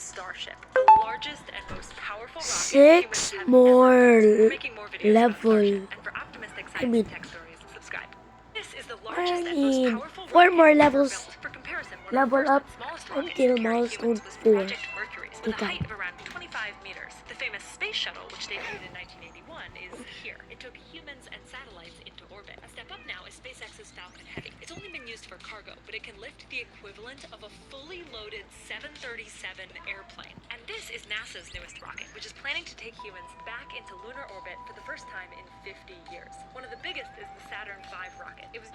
Starship, the largest and most powerful rocket humans have ever making more videos level. and for optimistic science and tech stories, subscribe. This is the largest and most powerful 4 more rocket ever levels. built. For comparison, one Level of the up first and smallest rockets until to carry milestone humans was 4. Project Mercury's, with a height of around 25 meters. The famous space shuttle, which debuted in 1981, is here. It took humans and satellites into orbit. A step up now is SpaceX's Falcon Heavy. It's only been used for cargo, but it can lift the equivalent of a fully loaded 737 airplane. And this is NASA's newest rocket, which is planning to take humans back into lunar orbit for the first time in 50 years. One of the biggest is the Saturn V rocket. It was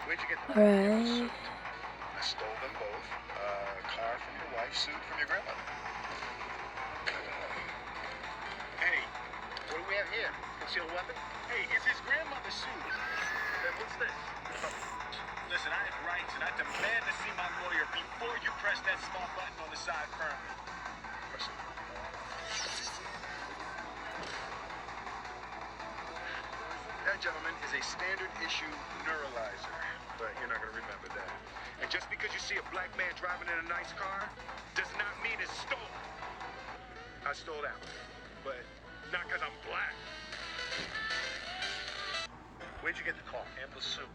Where'd you get the Alright. I stole them both. A car from your wife, suit from your grandmother. Hey, what do we have here? Concealed weapon? Hey, it's his grandmother's suit. Then what's this? Listen, I have rights, and I demand to see my lawyer before you press that small button on the side firmly. Press it. That, gentlemen, is a standard issue neuralizer, but you're not going to remember that. And just because you see a black man driving in a nice car does not mean it's stolen. I stole that one, but not because I'm black. Where'd you get the car and the suit?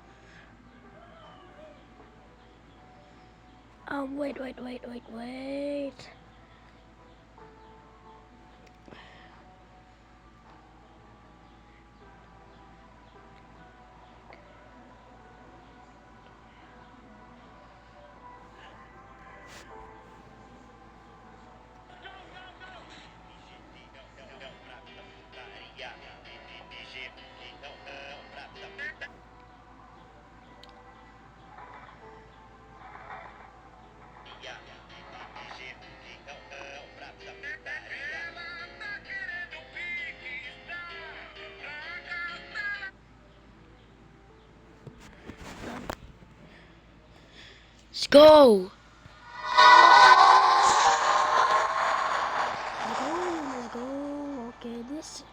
Wait. Let's go. Let's go. Okay, this.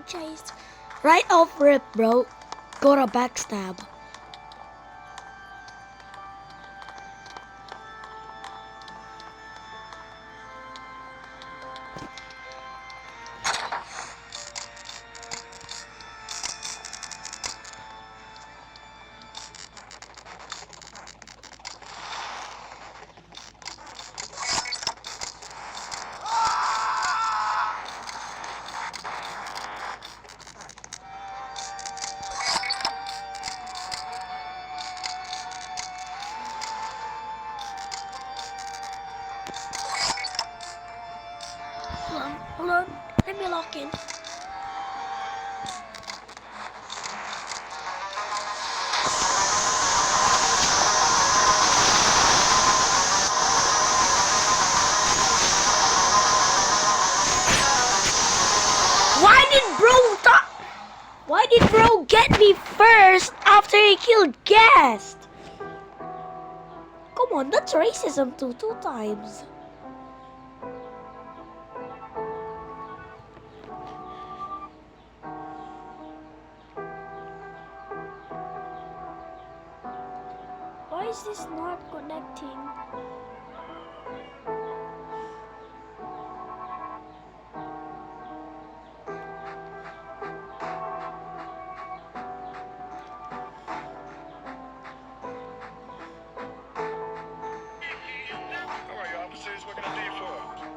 franchise. Right off rip, bro. Go to backstab. Hold on. Let me lock in. Why did bro get me first after he killed Guest? Come on, that's racism too, 2 times. Why is this not connecting? What can I do you for?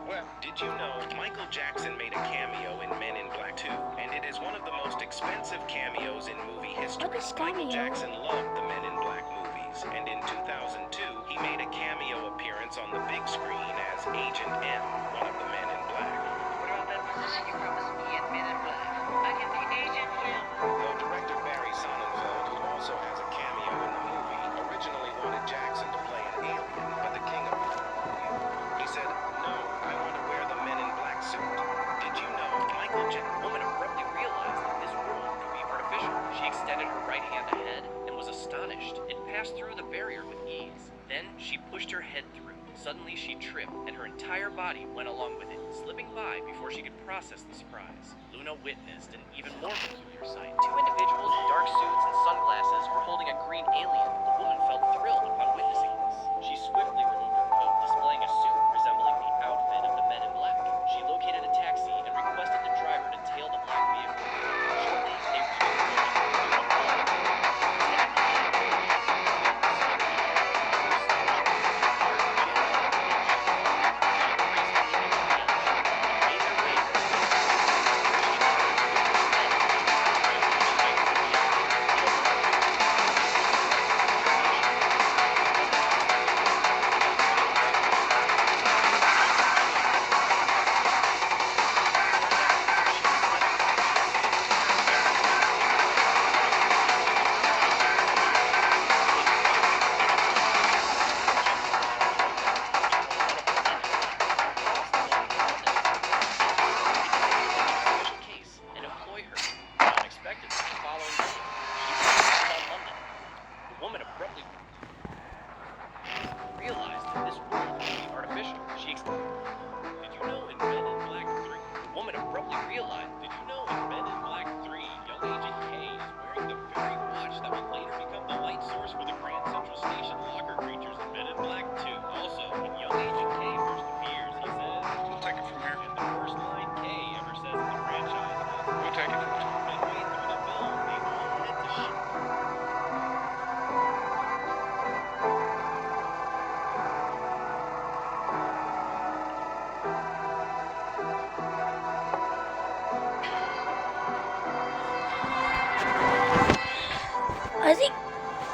Well, did you know Michael Jackson made a cameo in Men in Black 2? And it is one of the most expensive cameos in movie history. What is Michael cameo? Jackson loved the Men in Black movies, and in 2002, he made a cameo appearance on the big screen as Agent M, one of the Men in Black. What about that position you promised me in Men in Black? I can be Agent M. Though director Barry Sonnenfeld, who also has a cameo in the movie, originally wanted Jackson to play an alien, but the king of he said, "No, I want to wear the Men in Black suit." Did you know Michael Jackson? Woman abruptly realized that this world could be artificial. She extended her right hand ahead and was astonished. It passed through the barrier with ease. Then she pushed her head through. Suddenly she tripped, and her entire body went along with it, slipping by before she could process the surprise. Luna witnessed an even more peculiar sight. 2 individuals in dark suits and sunglasses were holding a green alien. The woman felt thrilled upon witnessing this. She swiftly removed her coat, displaying a suit resembling the outfit of the Men in Black. She located a taxi and requested the driver to tail the black vehicle. Shortly, they reached the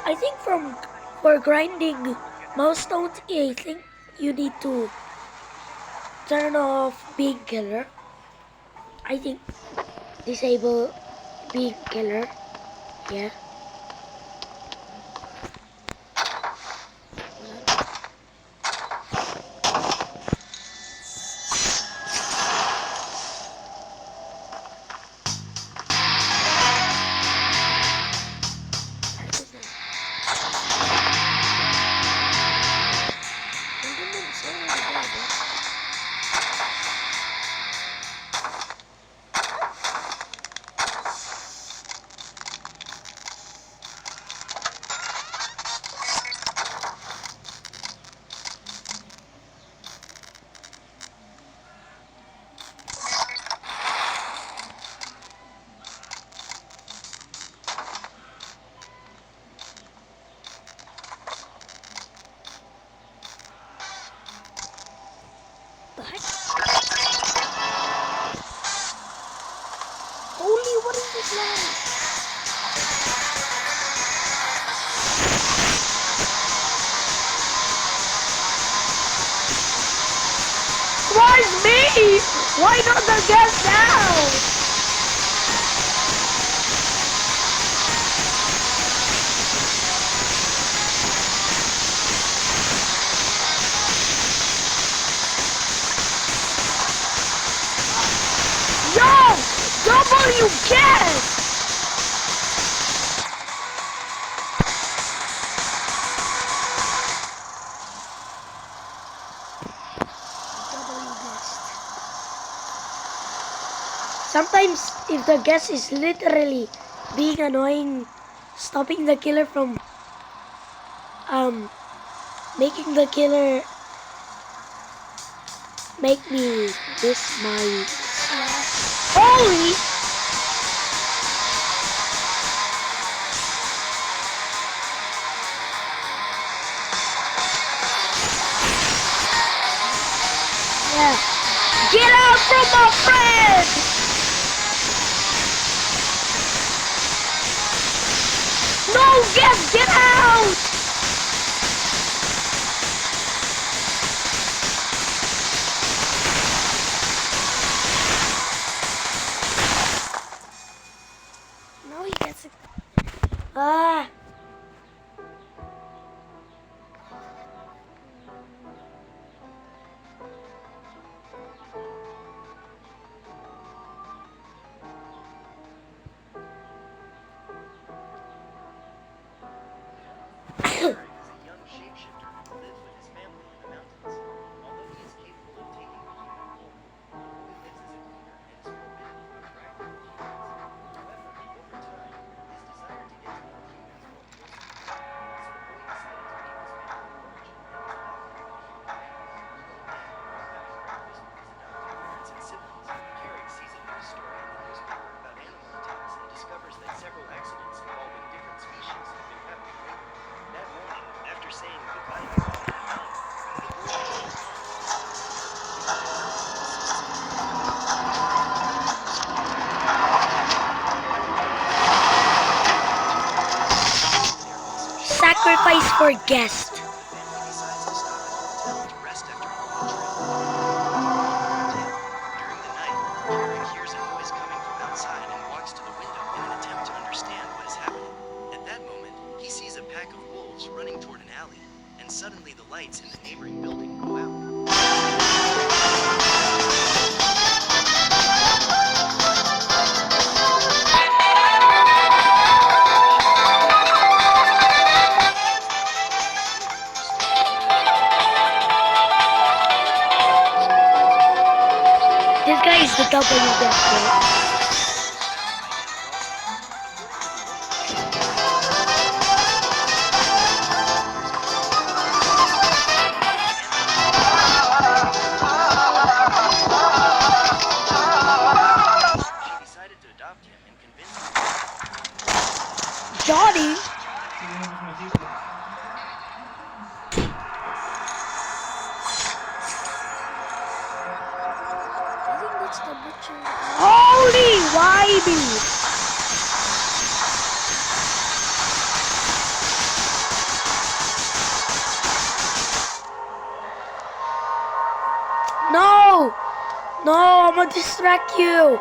I think for grinding milestones, I think you need to turn off being killer. I think disable being killer. Yeah. me! Why not the gas now? Yo! W gas! Sometimes, if the guest is literally being annoying, stopping the killer from making the killer make me miss my holy. Yeah, get out from my friend. No, get out! No, he gets it. Ah. Is a young shapeshifter who lives with his family in the mountains. Although he is capable of taking a human form, he lives as a cleaner and is forbidden from interacting with humans. However, over time, his desire to get to know humans more closely grew, so the boy decided to leave his family of origin and adopt a human. One day, while having breakfast with his adopted parents and siblings, Carrick sees a news story in the newspaper about animal attacks and discovers that several accidents involving different species have been happening lately. That morning, after saying goodbye to his mom and dad, the boy Sacrifice for guest. family decides to stop at a hotel to rest after a long trip. During the night, Carrick hears a noise coming from outside and walks to the window in an attempt to understand what is happening. At that moment, he sees a pack of wolves running toward an alley, and suddenly the lights in the neighboring building go out. This guy is the W guest, right? She decided to adopt him and convince him. Johnny. I think that's the butcher. Holy Whitey! No! No, I'm gonna distract you.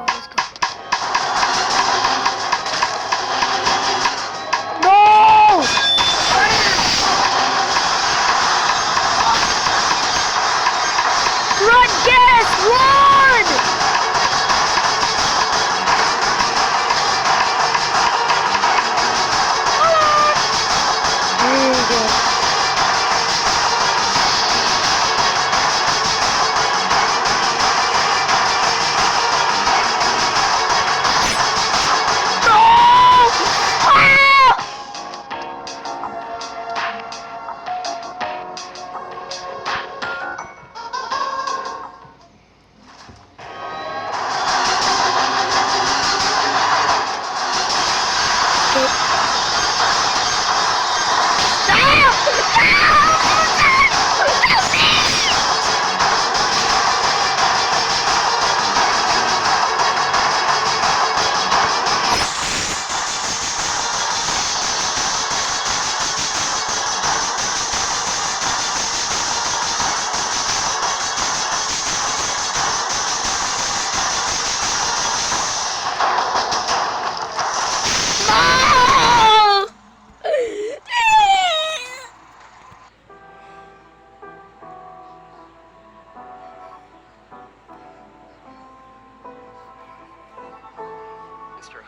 Let's go. No!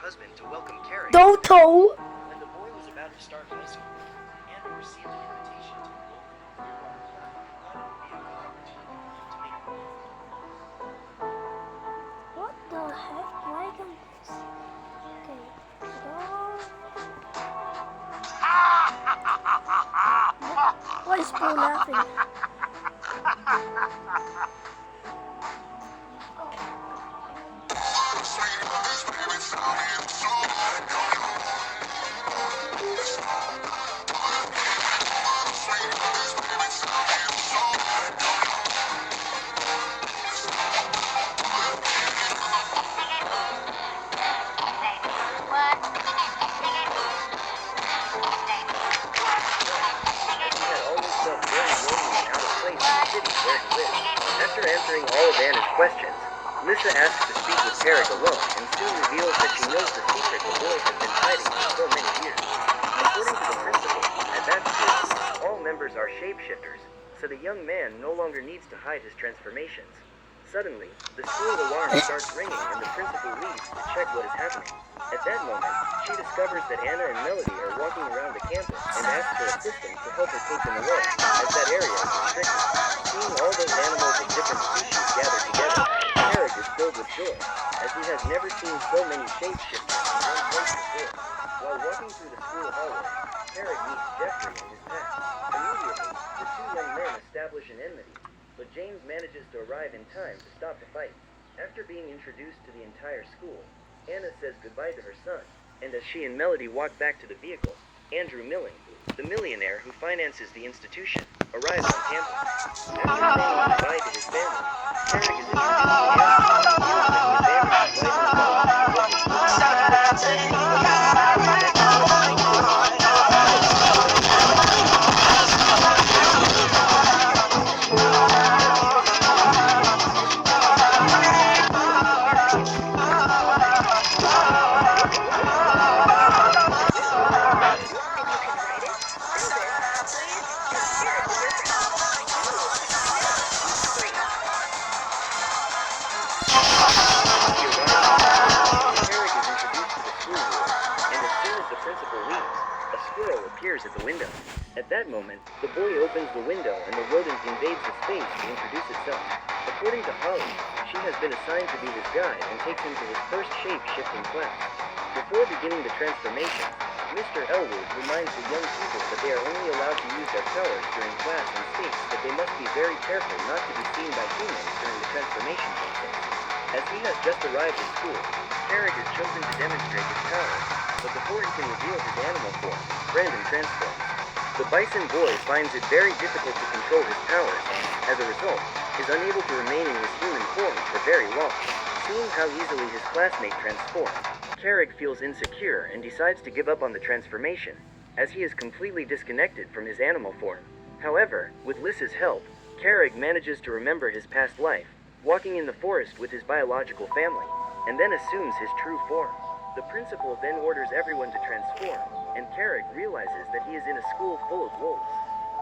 husband to welcome Carrie. Doto. When the boy was about to start high school, Anna received an invitation to the local Clearwater Club. Thought it would be a good opportunity to make What the heck? Why can't this? Okay. Why is Paul laughing? After answering all of Anna's questions, Lissa asks to speak with Carrick alone and soon reveals that she knows the secret the boy has been hiding for so many years. According to the principal, at that school, all members are shapeshifters, so the young man no longer needs to hide his transformations. Suddenly, the school alarm starts ringing and the principal leaves to check what is happening. At that moment, she discovers that Anna and Melody are walking around the campus and asks her assistant to help her take them away, as that area is restricted. Seeing all those animals of different species gathered together, Carrick is filled with joy, as he has never seen so many shapeshifters in one place before. While walking through the school hallway, Carrick meets Jeffrey and his pack. Immediately, the two young men establish an enmity, but James manages to arrive in time to stop the fight. After being introduced to the entire school, Anna says goodbye to her son, and as she and Melody walk back to the vehicle, Andrew Milling, the millionaire who finances the institution, arrives on campus. After saying goodbye to his family, Carrick is introduced to Andrew, who feels that he abandoned his life and at the window. At that moment, the boy opens the window and the rodent invades the space to introduce itself. According to Holly, she has been assigned to be his guide and takes him to his first shape-shifting class. Before beginning the transformation, Mr. Elwood reminds the young people that they are only allowed to use their powers during class and states that they must be very careful not to be seen by humans during the transformation process. As he has just arrived at school, Carrick is chosen to demonstrate his powers, but before he can reveal his animal form, Brandon transforms. The bison boy finds it very difficult to control his powers and, as a result, is unable to remain in his human form for very long. Seeing how easily his classmate transformed, Carrick feels insecure and decides to give up on the transformation, as he is completely disconnected from his animal form. However, with Lissa's help, Carrick manages to remember his past life, walking in the forest with his biological family, and then assumes his true form. The principal then orders everyone to transform, and Carrick realizes that he is in a school full of wolves.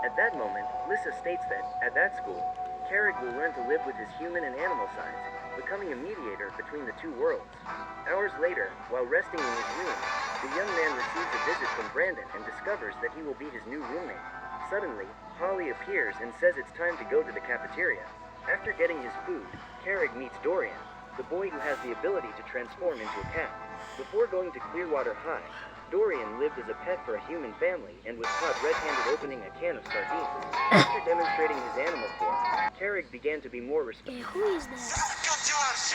At that moment, Lissa states that, at that school, Carrick will learn to live with his human and animal sides, becoming a mediator between the two worlds. Hours later, while resting in his room, the young man receives a visit from Brandon and discovers that he will be his new roommate. Suddenly, Holly appears and says it's time to go to the cafeteria. After getting his food, Carrick meets Dorian, the boy who has the ability to transform into a cat. Before going to Clearwater High, Dorian lived as a pet for a human family and was caught red-handed opening a can of sardines. After demonstrating his animal form, Carrick began to be more responsible. Who is that?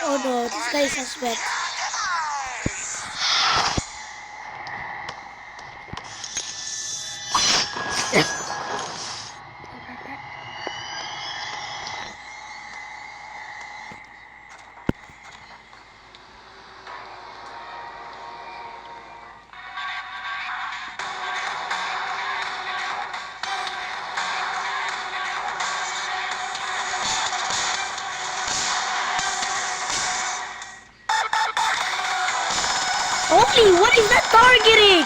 Oh no, this guy is suspect. Holy, what is that targeting?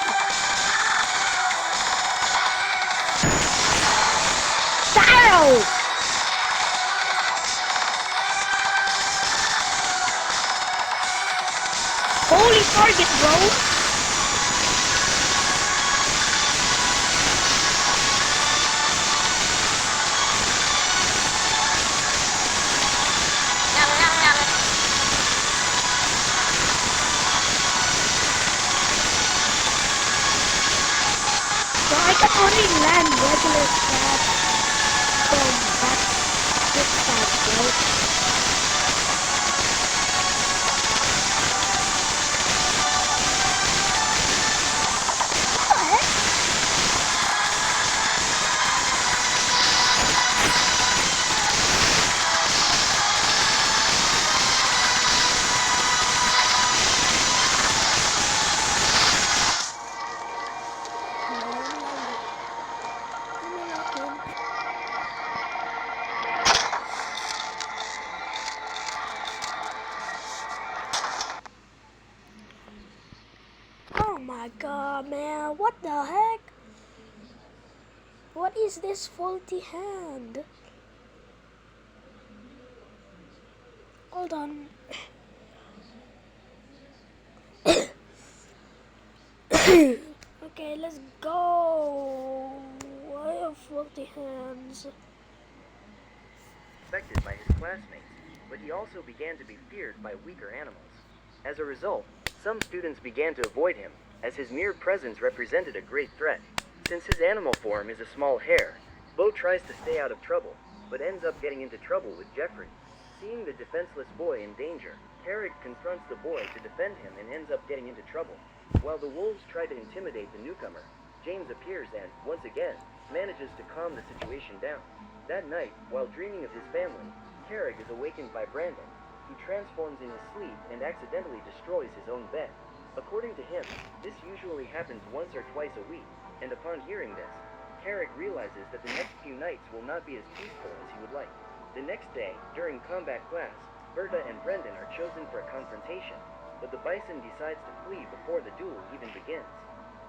Ow! Holy target, bro! So I can only land regular stats from that stats, bro. What the heck? Oh my god, man, what the heck? What is this faulty hand? Hold on. Okay, let's go. I have faulty hands. Respected by his classmates, but he also began to be feared by weaker animals. As a result, some students began to avoid him, as his mere presence represented a great threat. Since his animal form is a small hare, Bo tries to stay out of trouble, but ends up getting into trouble with Jeffrey. Seeing the defenseless boy in danger, Carrick confronts the boy to defend him and ends up getting into trouble. While the wolves try to intimidate the newcomer, James appears and, once again, manages to calm the situation down. That night, while dreaming of his family, Carrick is awakened by Brandon. He transforms in his sleep and accidentally destroys his own bed. According to him, this usually happens once or twice a week, and upon hearing this, Carrick realizes that the next few nights will not be as peaceful as he would like. The next day, during combat class, Berta and Brendan are chosen for a confrontation, but the bison decides to flee before the duel even begins.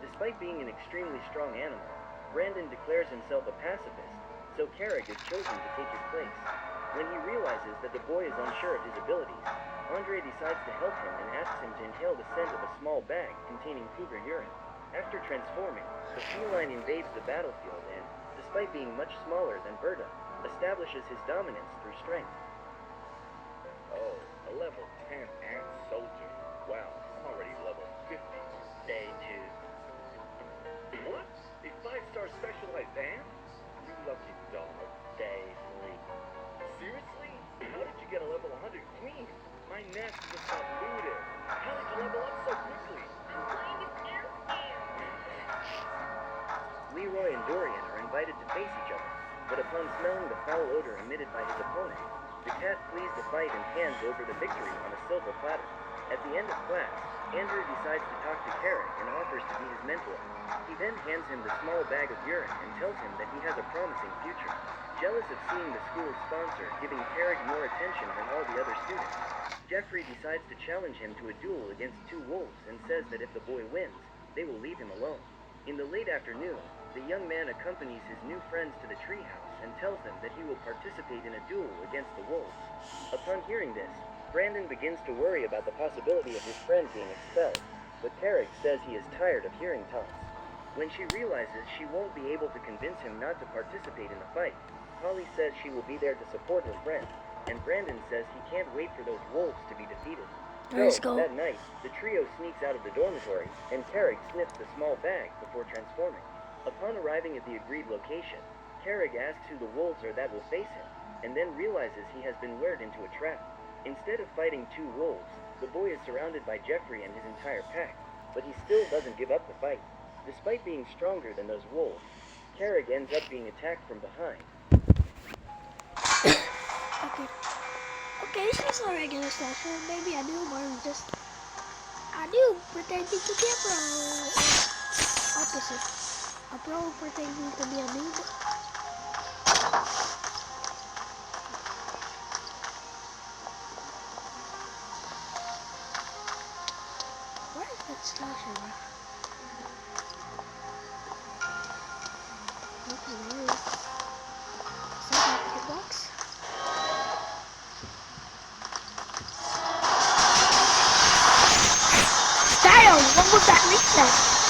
Despite being an extremely strong animal, Brandon declares himself a pacifist, so Carrick is chosen to take his place. When he realizes that the boy is unsure of his abilities, Andre decides to help him and asks him to inhale the scent of a small bag containing cougar urine. After transforming, the feline invades the battlefield and, despite being much smaller than Berta, establishes his dominance through strength. Oh, a level 10 ant soldier. Wow, I'm already level 50. Day 2. What? A 5-star specialized ant? You lucky dog. Day 3. Seriously? How did you get a level 100 queen? My nest just got looted. How did you level up so quickly? I'm playing with air skin. Leroy and Dorian are invited to face each other, but upon smelling the foul odor emitted by his opponent, the cat flees the fight and hands over the victory on a silver platter. At the end of class, Andrew decides to talk to Carrick and offers to be his mentor. He then hands him the small bag of urine and tells him that he has a promising future. Jealous of seeing the school's sponsor giving Carrick more attention than all the other students, Jeffrey decides to challenge him to a duel against 2 wolves and says that if the boy wins, they will leave him alone. In the late afternoon, the young man accompanies his new friends to the treehouse and tells them that he will participate in a duel against the wolves. Upon hearing this, Brandon begins to worry about the possibility of his friend being expelled, but Carrick says he is tired of hearing taunts. When she realizes she won't be able to convince him not to participate in the fight, Holly says she will be there to support her friend, and Brandon says he can't wait for those wolves to be defeated. Let's So, go. that night, the trio sneaks out of the dormitory, and Carrick sniffs the small bag before transforming. Upon arriving at the agreed location, Carrick asks who the wolves are that will face him, and then realizes he has been lured into a trap. Instead of fighting 2 wolves, the boy is surrounded by Jeffrey and his entire pack, but he still doesn't give up the fight. Despite being stronger than those wolves, Carrick ends up being attacked from behind. Okay. Okay, this is a regular session. Maybe a noob or just a noob pretending to be a pro. Opposite. A pro pretending to be a noob. Where is that slasher? Okay, there it is. Is that a hitbox? was that reflex?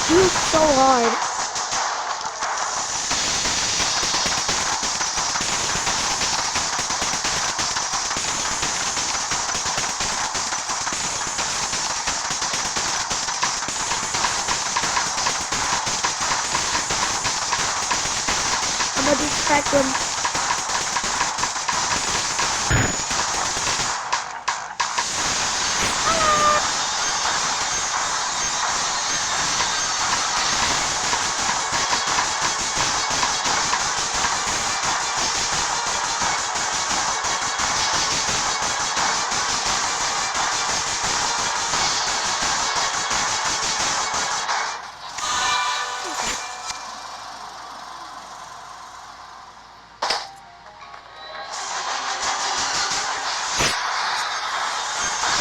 Dude, so hard. I'm gonna distract him.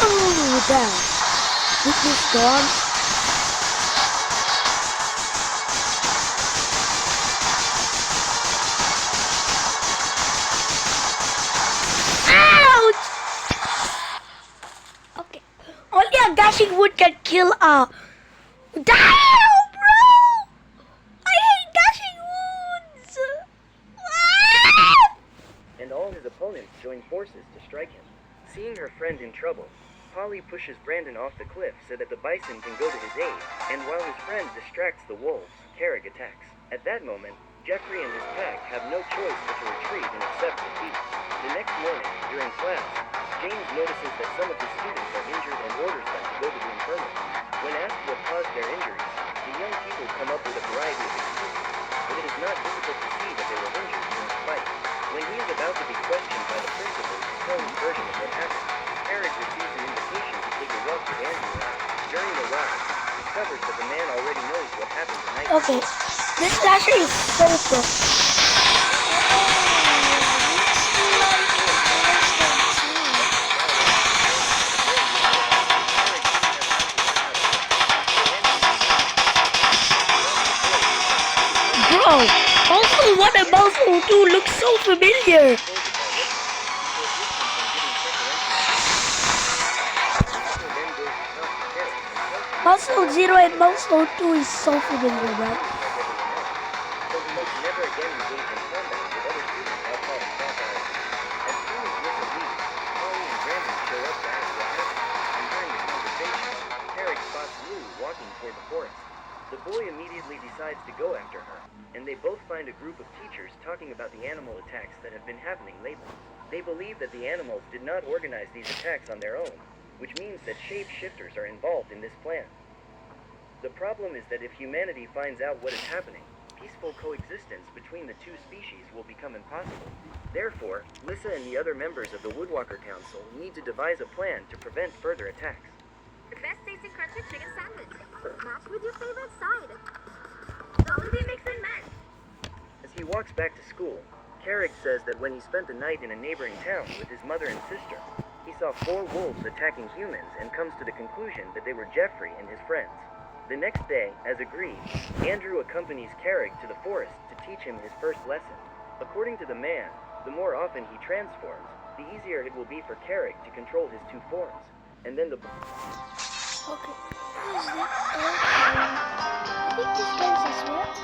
Oh, damn. Weakness gone. Ouch! Okay. Only a dashing wood can kill a... Damn, bro! I hate dashing woods! Ah! And all his opponents join forces to strike him. Seeing her friend in trouble, Polly pushes Brandon off the cliff so that the bison can go to his aid, and while his friend distracts the wolves, Carrick attacks. At that moment, Jeffrey and his pack have no choice but to retreat and accept defeat. The next morning, during class, James notices that some of the students are injured and orders them to go to the infirmary. When asked what caused their injuries, the young people come up with a variety of excuses, but it is not difficult to see that they were injured during the fight. When he is about to be questioned by the principal to tell his version of what happened, Eric receives an invitation to take a walk with Andrew. During the ride, he discovers that the man already knows what happened the night Okay, before. this slasher is so pro. Bro, also 1 and also 2 look so familiar. Muscle 0 and Muscle 2 is so familiar, right? So he must never again engage in combat with other students outside of class hours. As soon as Lisa leaves, Polly and Brandon show up to ask what happened, and during the conversation, Carrick spots Lou walking toward the forest. The boy immediately decides to go after her, and they both find a group of teachers talking about the animal attacks that have been happening lately. They believe that the animals did not organize these attacks on their own, which means that shapeshifters are involved in this plan. The problem is that if humanity finds out what is happening, peaceful coexistence between the two species will become impossible. Therefore, Lissa and the other members of the Woodwalker Council need to devise a plan to prevent further attacks. The best tasting crunchy chicken sandwich. Match with your favorite side. Jollibee Mix and Match. As he walks back to school, Carrick says that when he spent the night in a neighboring town with his mother and sister, he saw 4 wolves attacking humans and comes to the conclusion that they were Jeffrey and his friends. The next day, as agreed, Andrew accompanies Carrick to the forest to teach him his first lesson. According to the man, the more often he transforms, the easier it will be for Carrick to control his 2 forms. And then the... Okay. Who is that? I think this guy's a sweat.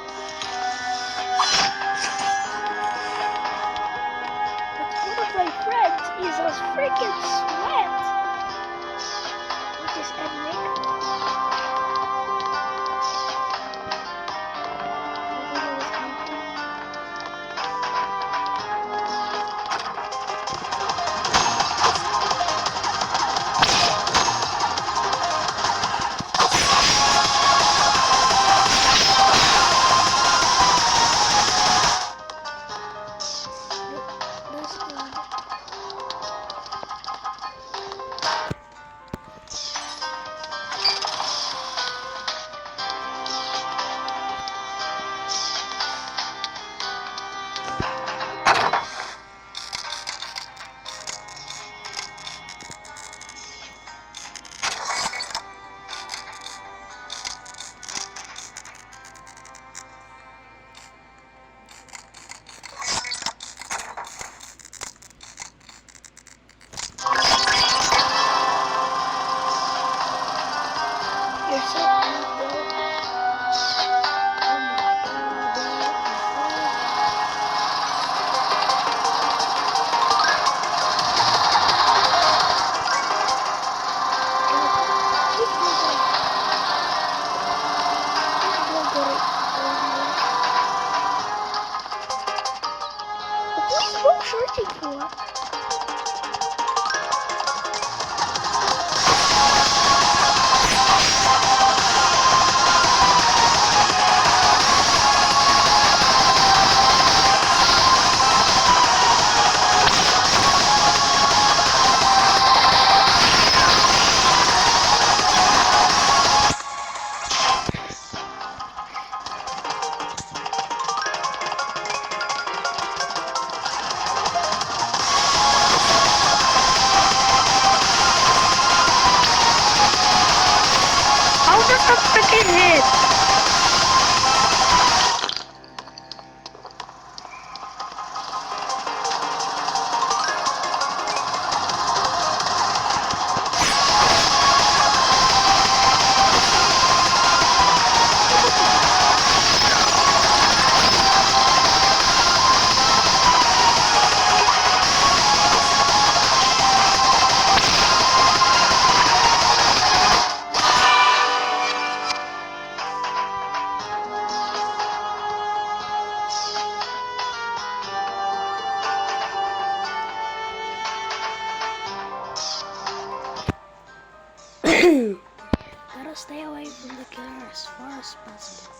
But one of my friends is a freaking sweat. Which is Enric. Searching for. Gotta stay away from the killer as far as possible.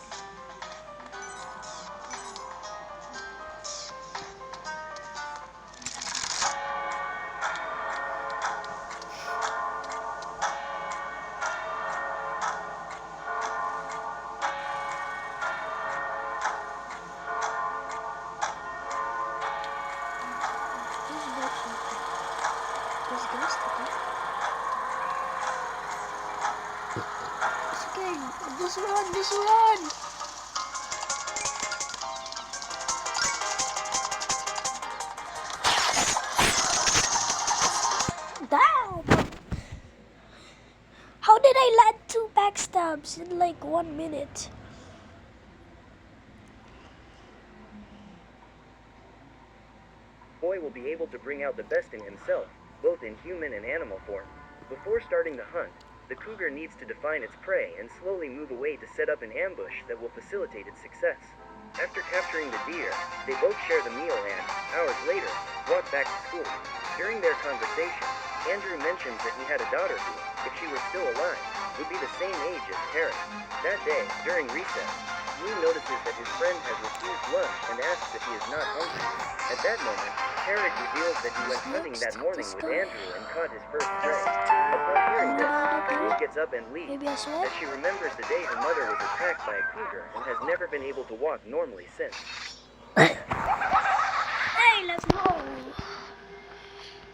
Just run! Damn! How did I land 2 backstabs in like 1 minute? Boy will be able to bring out the best in himself, both in human and animal form. Before starting the hunt, the cougar needs to define its prey and slowly move away to set up an ambush that will facilitate its success. After capturing the deer, they both share the meal and, hours later, walk back to school. During their conversation, Andrew mentions that he had a daughter who, if she were still alive, would be the same age as Carrick. That day, during recess, Blue notices that his friend has refused lunch and asks if he is not hungry. At that moment, Carrick reveals that he went hunting that morning with Andrew and caught his first prey. Upon hearing this, Blue gets up and leaves, as she remembers the day her mother was attacked by a cougar and has never been able to walk normally since. Hey, let's go.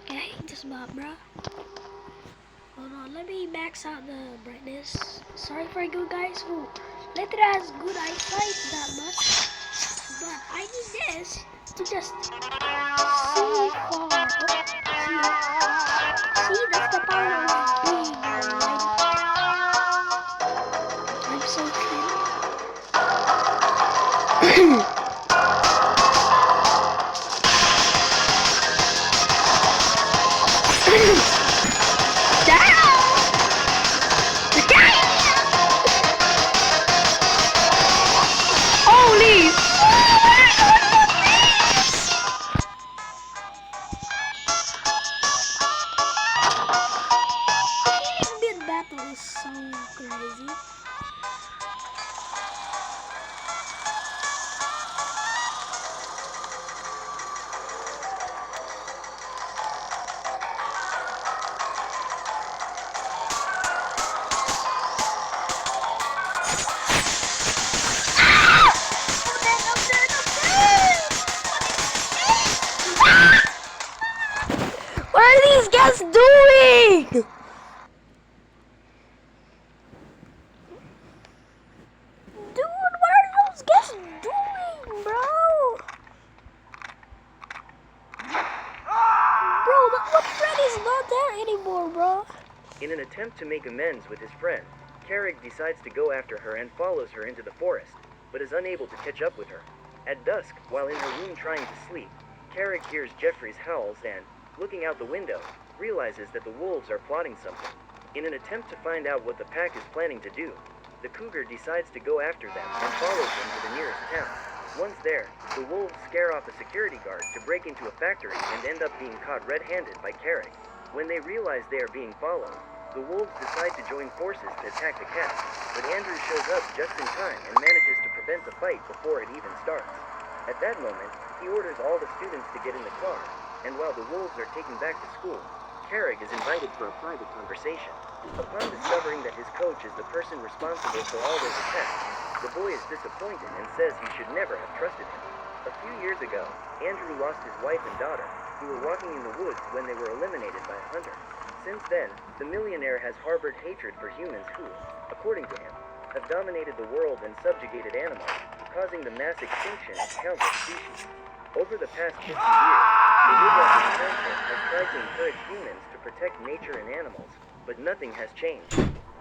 Okay, I hate this map, bro. Hold on, let me max out the brightness. Sorry for you guys who later has good eyesight that much, but I need this to just see far. Oh, see, that's the power of being blind. I'm so thin. Holy! This battle is so crazy. What are these guys doing? Dude, what are those guys doing, bro? Bro, what friend is not there anymore, bro? In an attempt to make amends with his friend, Carrick decides to go after her and follows her into the forest, but is unable to catch up with her. At dusk, while in her room trying to sleep, Carrick hears Jeffrey's howls and, looking out the window, realizes that the wolves are plotting something. In an attempt to find out what the pack is planning to do, the cougar decides to go after them and follows them to the nearest town. Once there, the wolves scare off a security guard to break into a factory and end up being caught red-handed by Carrick. When they realize they are being followed, the wolves decide to join forces to attack the cat, but Andrew shows up just in time and manages to prevent the fight before it even starts. At that moment, he orders all the students to get in the car, and while the wolves are taken back to school, Carrick is invited for a private conversation. Upon discovering that his coach is the person responsible for all those attacks, the boy is disappointed and says he should never have trusted him. A few years ago, Andrew lost his wife and daughter, who were walking in the woods when they were eliminated by a hunter. Since then, the millionaire has harbored hatred for humans who, according to him, have dominated the world and subjugated animals, causing the mass extinction of countless species. Over the past 50 years, the Woodwalking Council has tried to encourage humans to protect nature and animals, but nothing has changed.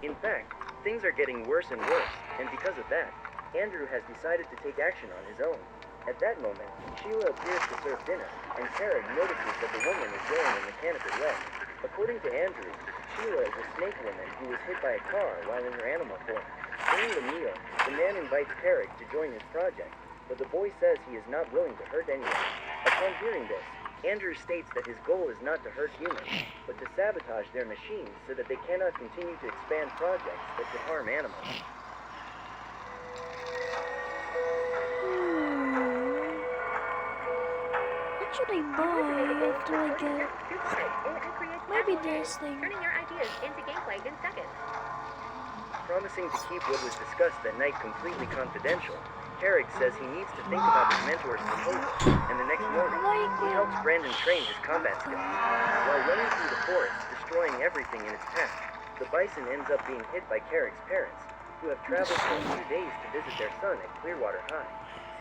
In fact, things are getting worse and worse, and because of that, Andrew has decided to take action on his own. At that moment, Sheila appears to serve dinner, and Carrick notices that the woman is wearing a mechanical leg. According to Andrew, Sheila is a snake woman who was hit by a car while in her animal form. During the meal, the man invites Carrick to join his project, but the boy says he is not willing to hurt anyone. Upon hearing this, Andrew states that his goal is not to hurt humans, but to sabotage their machines so that they cannot continue to expand projects that could harm animals. What should I buy after I get maybe this thing? Turning your ideas into gameplay in seconds. Promising to keep what was discussed that night completely confidential, Carrick says he needs to think about his mentor's proposal, and the next morning, he helps Brandon train his combat skills. While running through the forest, destroying everything in its path, the bison ends up being hit by Carrick's parents, who have traveled for a few days to visit their son at Clearwater High.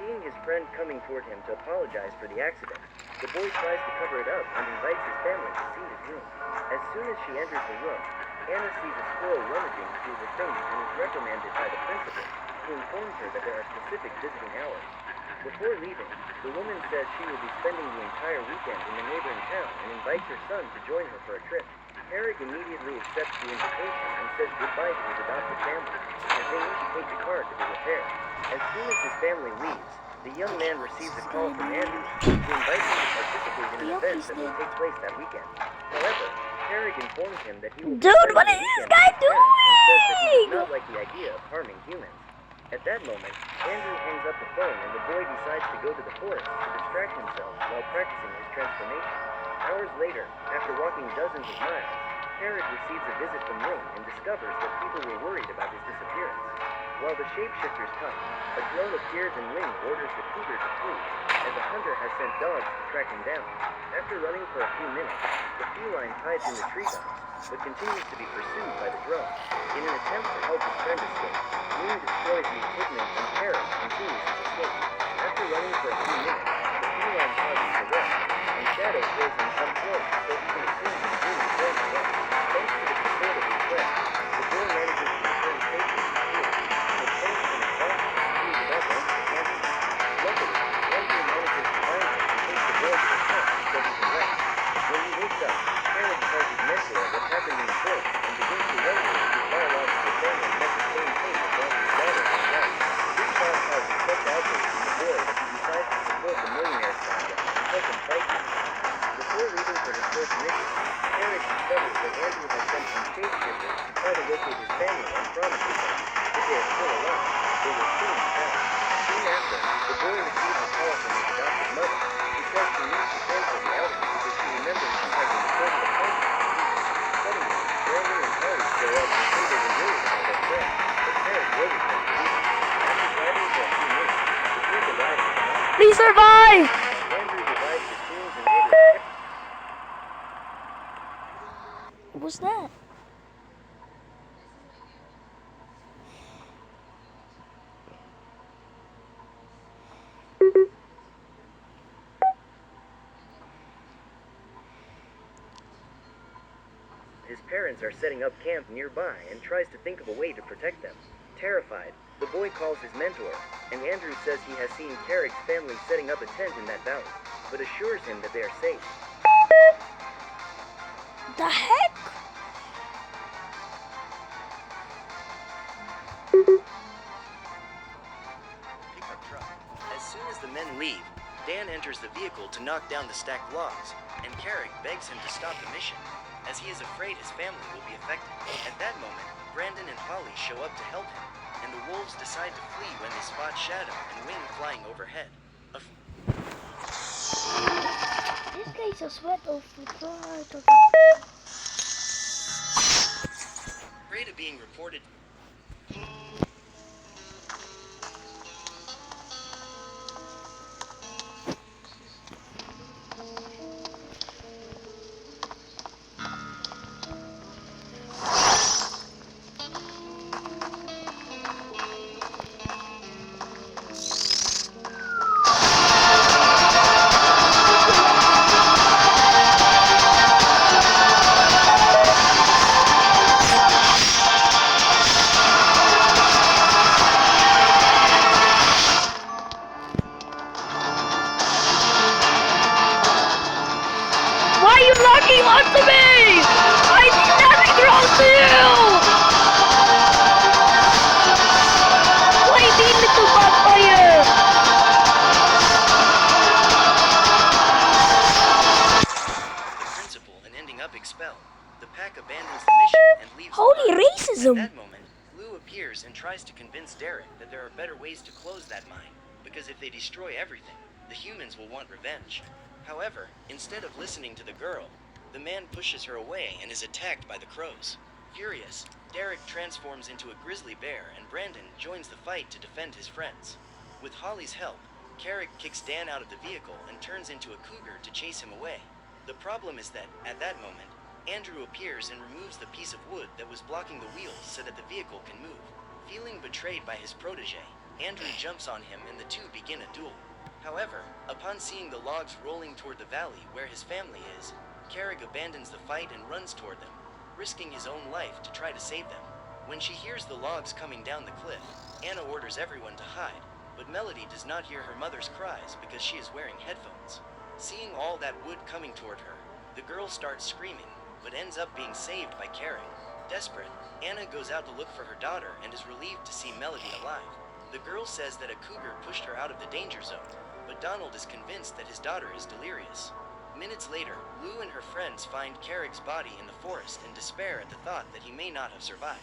Seeing his friend coming toward him to apologize for the accident, the boy tries to cover it up and invites his family to see his room. As soon as she enters the room, Anna sees a squirrel rummaging through the things and is reprimanded by the principal, who informs her that there are specific visiting hours. Before leaving, the woman says she will be spending the entire weekend in the neighboring town and invites her son to join her for a trip. Carrick immediately accepts the invitation and says goodbye to his adopted family, as they need to take the car to be repaired. As soon as his family leaves, the young man receives a call from Andrew, who invites him to participate in an event that will take place that weekend. However, Carrick informs him that he will Dude, what is this guy and says that he doing? does not like the idea of harming humans. At that moment, Andrew hangs up the phone and the boy decides to go to the forest to distract himself while practicing his transformation. Hours later, after walking dozens of miles, Carrick receives a visit from Ring and discovers that people were worried about his disappearance. While the shapeshifters hunt, a drone appears and Wing orders the cougar to flee, as a hunter has sent dogs to track him down. After running for a few minutes, the feline hides in the treetops, but continues to be pursued by the drone. In an attempt to help his friend escape, Wing destroys the equipment and Carrot continues his escape. After running for a few minutes, the feline pauses to rest, and Shadow throws him some clothes so he can assume that Wing is dead again. Thanks to the support of his friend, the boy manages to return safely to school, but thanks to his boss, he is up onto the campus. Luckily, Andrew manages to find him and takes the boy to the tent so he can rest. When he wakes up, Carrot tells his mentor what happened in the forest and begins to wonder if his biological family has the same fate as Andrew's daughter and wife. This thought causes such outrage in the boy that he decides to support the millionaire's project and help him fight him. Before leaving for his first mission, Carrot discovers that Andrew has sent some shapeshifters to try to locate his family and promises them, if they are still alive, they will soon be found. Soon after, the boy receives a call from his adopted mother, who says she needs to cancel the outing because she remembers she has been reported a punch. Suddenly, Brandon and Holly show up and say they were worried about their friend, but Carrot orders them to leave. After driving for a few minutes, the group arrives at the mountain. Please survive! Andrew divides the teams and orders. What's that? His parents are setting up camp nearby and tries to think of a way to protect them. Terrified, the boy calls his mentor, and Andrew says he has seen Carrick's family setting up a tent in that valley, but assures him that they are safe. The heck? Pickup truck. As soon as the men leave, Dan enters the vehicle to knock down the stacked logs, and Carrick begs him to stop the mission, as he is afraid his family will be affected. At that moment, Brandon and Holly show up to help him, and the wolves decide to flee when they spot Shadow and Wing flying overhead. This guy's a sweat of the Afraid of being reported. Why are you locking onto me? I did nothing wrong to you! Why did me to backfire? The principal and ending up expelled. The pack abandons the mission and leaves. Holy At racism! that moment, Lou appears and tries to convince Derek that there are better ways to close that mine, because if they destroy everything, the humans will want revenge. However, instead of listening to the girl, the man pushes her away and is attacked by the crows. Furious, Derek transforms into a grizzly bear and Brandon joins the fight to defend his friends. With Holly's help, Carrick kicks Dan out of the vehicle and turns into a cougar to chase him away. The problem is that, at that moment, Andrew appears and removes the piece of wood that was blocking the wheels so that the vehicle can move. Feeling betrayed by his protege, Andrew jumps on him and the two begin a duel. However, upon seeing the logs rolling toward the valley where his family is, Carrick abandons the fight and runs toward them, risking his own life to try to save them. When she hears the logs coming down the cliff, Anna orders everyone to hide, but Melody does not hear her mother's cries because she is wearing headphones. Seeing all that wood coming toward her, the girl starts screaming, but ends up being saved by Carrick. Desperate, Anna goes out to look for her daughter and is relieved to see Melody alive. The girl says that a cougar pushed her out of the danger zone, but Donald is convinced that his daughter is delirious. Minutes later, Lou and her friends find Carrick's body in the forest and despair at the thought that he may not have survived.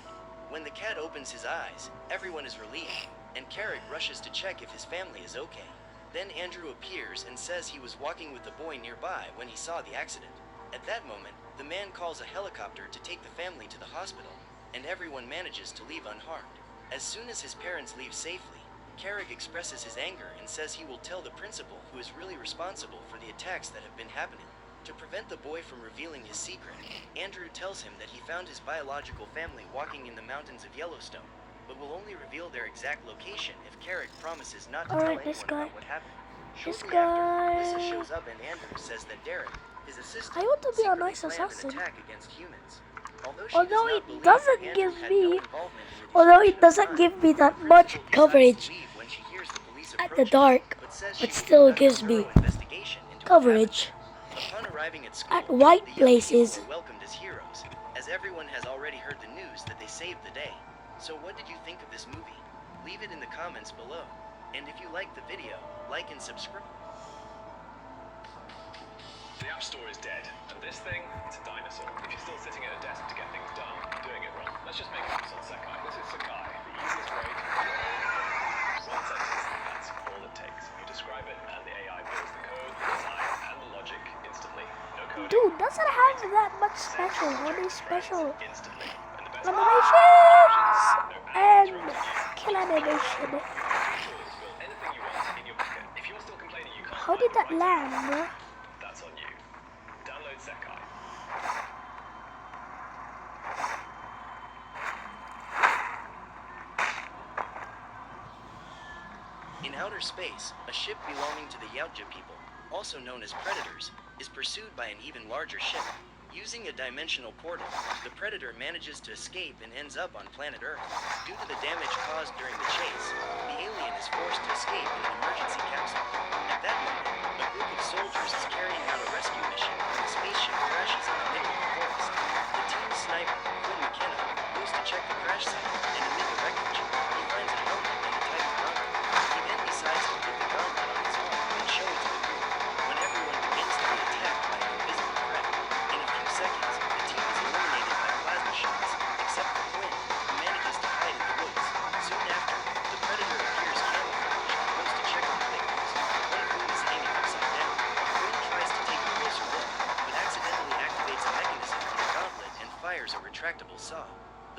When the cat opens his eyes, everyone is relieved, and Carrick rushes to check if his family is okay. Then Andrew appears and says he was walking with the boy nearby when he saw the accident. At that moment, the man calls a helicopter to take the family to the hospital, and everyone manages to leave unharmed. As soon as his parents leave safely, Carrick expresses his anger and says he will tell the principal who is really responsible for the attacks that have been happening. To prevent the boy from revealing his secret, Andrew tells him that he found his biological family walking in the mountains of Yellowstone, but will only reveal their exact location if Carrick promises not to tell Alright, anyone this guy. about what happened. This Shortly after, Lisa guy. shows up and Andrew says that Derek, his assistant, I want to be a secretly nice planned assassin. an attack against humans. Although she Although does it not believe doesn't that give Andrew had no me- involvement in the Although destruction it of doesn't the give me that farm, much Principal coverage decides to leave when she hears the police at the approaching, dark, says but she will still conduct a gives me thorough investigation into what coverage happened. Upon arriving at school, at white the young people places. are welcomed as heroes, as everyone has already heard the news that they saved the day. So what did you think of this movie? Leave it in the comments below. And if you liked the video, like and subscribe. The App Store is dead, and this thing, it's a dinosaur. If you're still sitting at a desk to get things done, you're doing it wrong. Let's just make apps on Sekai. This is Sekai, the easiest way to... One sentence, that's all it takes. You describe it, and the AI builds the code, the design, and the logic instantly. No coding. Dude, doesn't have that much special. Only special Instantly. And the best animations no and ads interrupting you. kill animation. Build anything you want in your pocket. If you're still complaining you can't How did that find the right land, bro? that's on you. Download Sekai. In outer space, a ship belonging to the Yautja people, also known as Predators, is pursued by an even larger ship. Using a dimensional portal, the Predator manages to escape and ends up on planet Earth. Due to the damage caused during the chase, the alien is forced to escape in an emergency capsule. At that moment, a group of soldiers is carrying out a rescue mission when the spaceship crashes in the middle of the forest. The team's sniper, Quinn McKenna, goes to check the crash site, and amid the wreckage, he finds a helmet and a type of gauntlet. He then decides to put the gauntlet on his arm and show it to the group. When everyone begins to be attacked by an invisible threat, in a few seconds, the team is eliminated by plasma shots, except for Quinn, who manages to hide in the woods. Soon after, the Predator appears camouflaged and goes to check on the victims, one of whom is hanging upside down. Quinn tries to take a closer look, but accidentally activates a mechanism on the gauntlet and fires a retractable saw.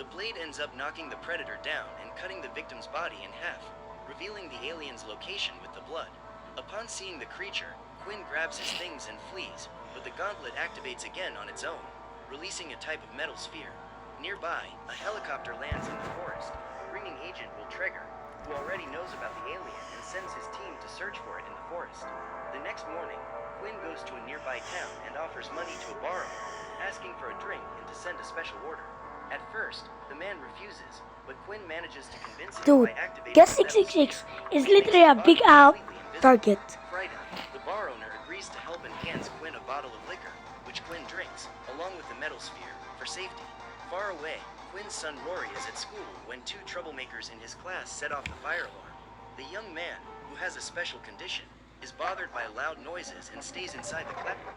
The blade ends up knocking the Predator down and cutting the victim's body in half, revealing the alien's location with the blood. Upon seeing the creature, Quinn grabs his things and flees, but the gauntlet activates again on its own, releasing a type of metal sphere. Nearby, a helicopter lands in the forest, bringing Agent Will Traeger, who already knows about the alien and sends his team to search for it in the forest. The next morning, Quinn goes to a nearby town and offers money to a bar owner, asking for a drink and to send a special order. At first, the man refuses, but Quinn manages to convince him Dude, by activating guess the metal 666 sphere, is which literally makes a the big body out completely invisible. target. Frightened, the bar owner agrees to help and hands Quinn a bottle of liquor, which Quinn drinks, along with the metal sphere, for safety. Far away, Quinn's son Rory is at school when two troublemakers in his class set off the fire alarm. The young man, who has a special condition, is bothered by loud noises and stays inside the classroom.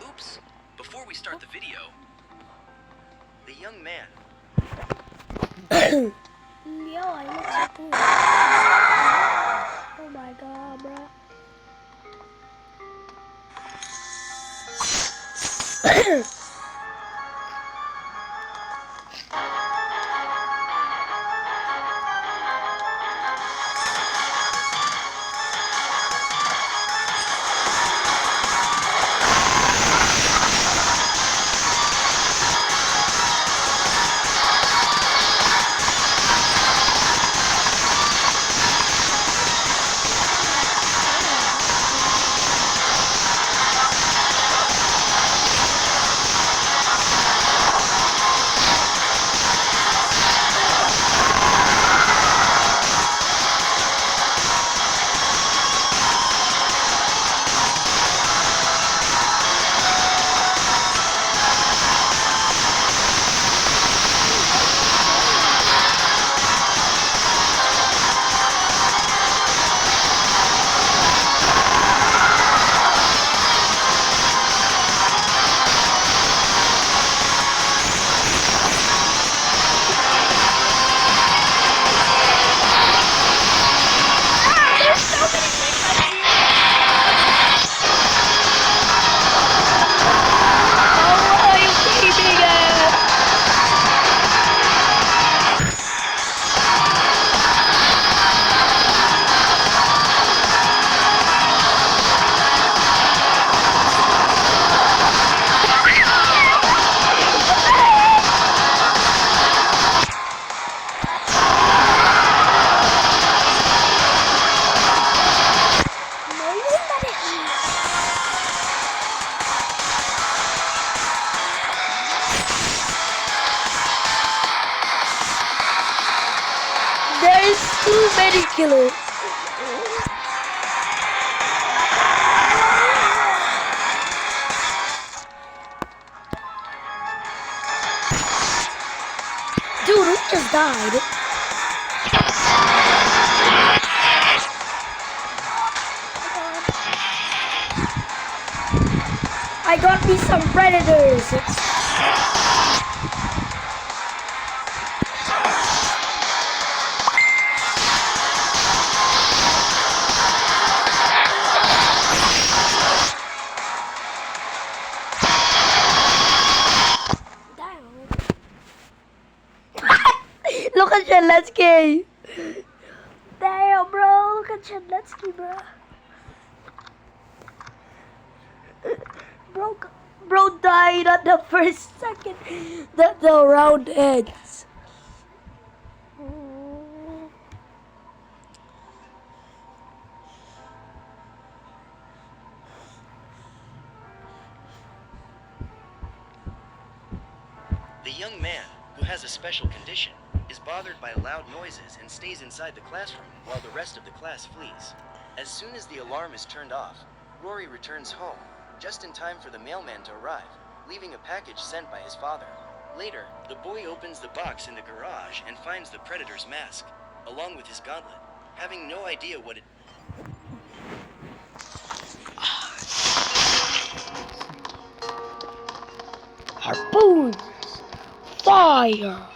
Oops. Before we start the video, The young man, Yo, I look so cool. Oh my god, bro. Lady killer. Dude, who just died? I got me some predators. Look at Zelensky. Damn, bro. Look at Zelensky, bro. Bro died at the first second that the round ends. The young man, who has a special condition, is bothered by loud noises and stays inside the classroom while the rest of the class flees. As soon as the alarm is turned off, Rory returns home, just in time for the mailman to arrive, leaving a package sent by his father. Later, the boy opens the box in the garage and finds the predator's mask, along with his gauntlet, having no idea what it... Harpoons! Fire!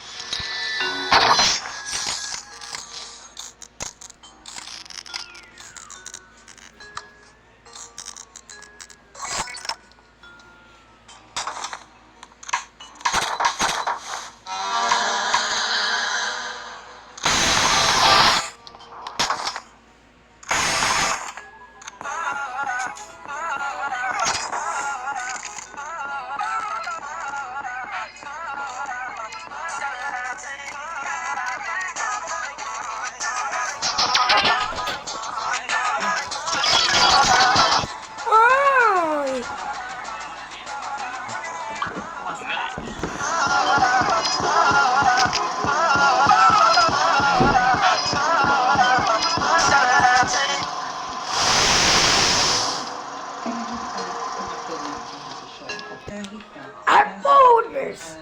Harpooners!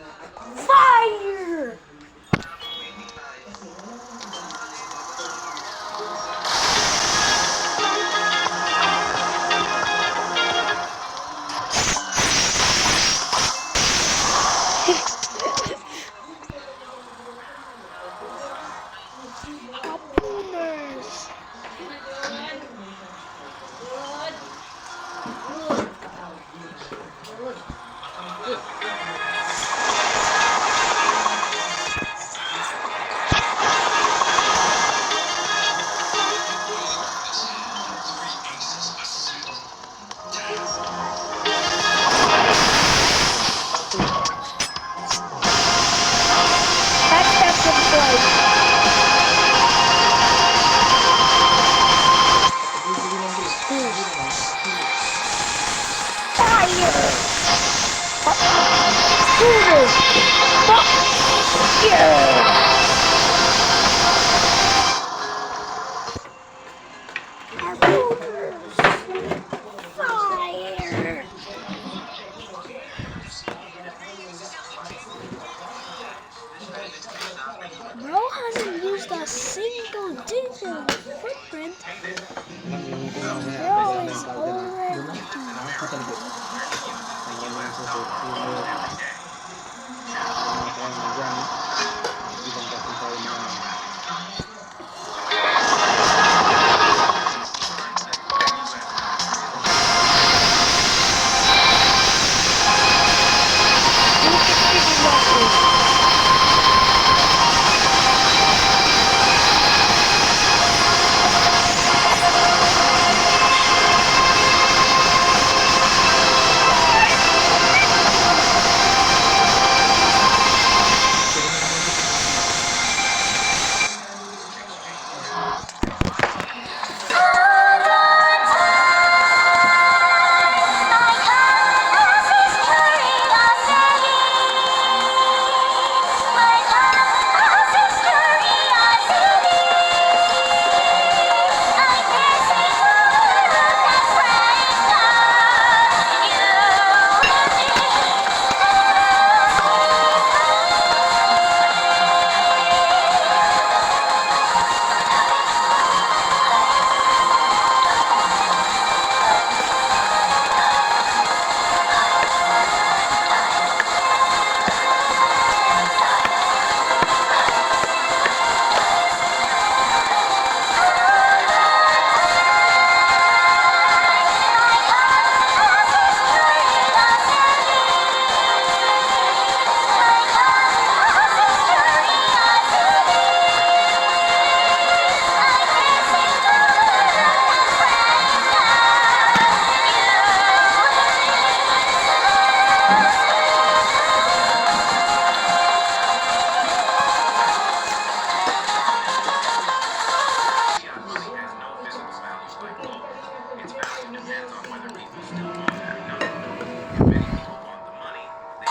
Fire! Harpooners! Backsteps in flight. Fire! Harpooners! Fire! Harpooners! Fire! Bro hasn't used a single digital footprint. Bro is already... depends on whether people still want that gun. If many people want the money, they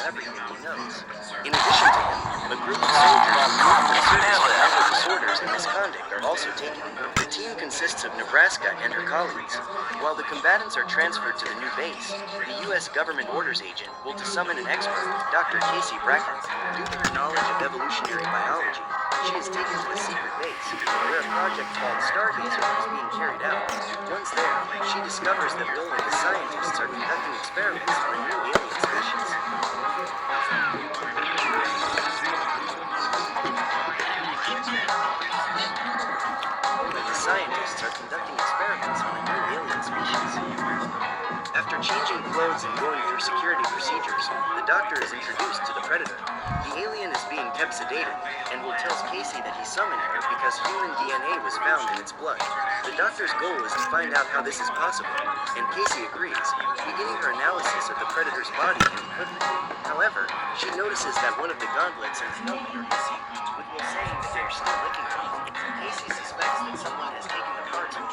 everything he knows. In addition to him, a group of soldiers mental disorders and misconduct are also taken. The team consists of Nebraska and her colleagues. While the combatants are transferred to the new base, the U.S. government orders agent will to summon an expert, Dr. Casey Bracken. Due to her knowledge of evolutionary biology, she is taken to a secret base, where a project called Stargazer is being carried out. Once there, she discovers that Bill and the scientists are conducting experiments on a new alien species. Scientists are conducting experiments on a new alien species. After changing clothes and going through security procedures, the doctor is introduced to the predator. The alien is being kept sedated, and will tell Casey that he summoned her because human DNA was found in its blood. The doctor's goal is to find out how this is possible, and Casey agrees, beginning her analysis of the predator's body and equipment. However, she notices that one of the gauntlets and the helmet are missing, with Will saying that they are still looking for them. Casey suspects that someone has taken the parts and